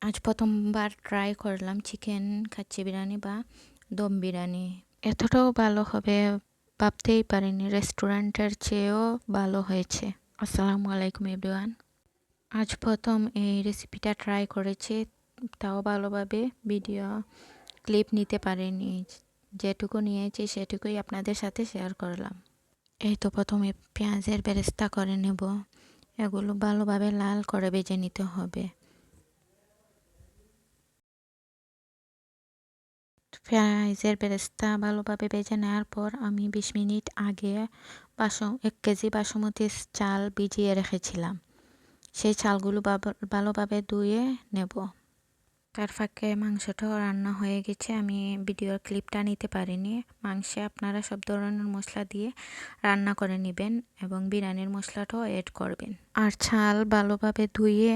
আজ প্রথমবার ট্রাই করলাম চিকেন কাচ্চি বিরিয়ানি বা দম বিরিয়ানি। এতটাও ভালো হবে ভাবতেই পারিনি, রেস্টুরেন্টের চেয়েও ভালো হয়েছে। আসসালামু আলাইকুম এভরিওয়ান। আজ প্রথম এই রেসিপিটা ট্রাই করেছি, তাও ভালোভাবে ভিডিও ক্লিপ নিতে পারিনি। যেটুকু নিয়েছি সেটুকুই আপনাদের সাথে শেয়ার করলাম। এই তো প্রথমে পেঁয়াজের বেরেস্তা করে নেব। এগুলো ভালোভাবে লাল করে ভেজে নিতে হবে। পেঁয়াজের বেরেস্তা ভালোভাবে ভেজে নেওয়ার পর আমি 20 মিনিট আগে 1 কেজি বাসমতি চাল ভিজিয়ে রেখেছিলাম। সেই চালগুলো ভালোভাবে ধুয়ে নেব। তার ফাঁকে মাংসটাও রান্না হয়ে গেছে, আমি ভিডিওর ক্লিপটা নিতে পারিনি। মাংসে আপনারা সব ধরনের মশলা দিয়ে রান্না করে নেবেন এবং বিরিয়ানির মশলাটাও অ্যাড করবেন। আর চাল ভালোভাবে ধুয়ে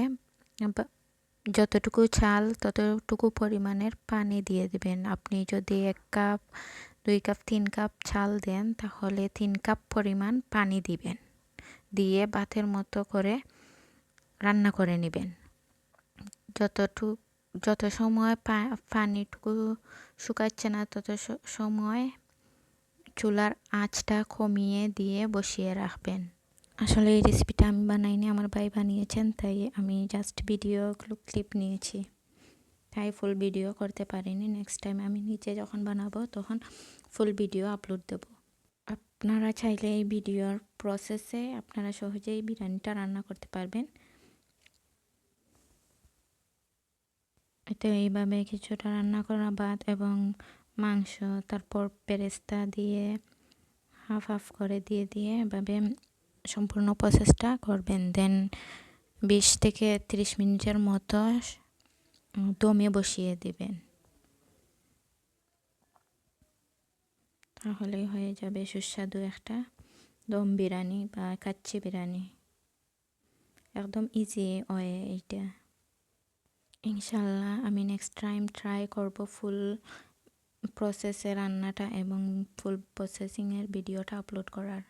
যতটুকু চাল ততটুকু পরিমাণের পানি দিয়ে দিবেন। আপনি যদি 1 কাপ 2 কাপ 3 কাপ চাল দেন তাহলে 3 কাপ পরিমাণ পানি দিবেন, দিয়ে ভাতের মতো করে রান্না করে নেবেন। যত সময় পানিটুকু শুকাচ্ছে না তত সময় চুলার আঁচটা কমিয়ে দিয়ে বসিয়ে রাখবেন। আসলে এই রেসিপিটা আমি বানাইনি, আমার ভাই বানিয়েছেন, তাই আমি জাস্ট ভিডিও ক্লিপ নিয়েছি, তাই ফুল ভিডিও করতে পারিনি। নেক্সট টাইম আমি নিজে যখন বানাবো তখন ফুল ভিডিও আপলোড দেব। আপনারা চাইলে এই ভিডিওর প্রসেসে আপনারা সহজেই বিরিয়ানিটা রান্না করতে পারবেন। এতে এইভাবে কিছুটা রান্না করা ভাত এবং মাংস, তারপর বেরেস্তা দিয়ে হাফ করে দিয়ে এভাবে সম্পূর্ণ প্রসেসটা করবেন। দেন 20 থেকে 30 মিনিটের মতো দমে বসিয়ে দিবেন, তাহলেই হয়ে যাবে সুস্বাদু একটা দম বিরিয়ানি বা কাচ্চি বিরিয়ানি। একদম ইজি ওয়ে এইটা। ইনশাল্লাহ আমি নেক্সট টাইম ট্রাই করব ফুল প্রসেসে রান্নাটা এবং ফুল প্রসেসিংয়ের ভিডিওটা আপলোড করার।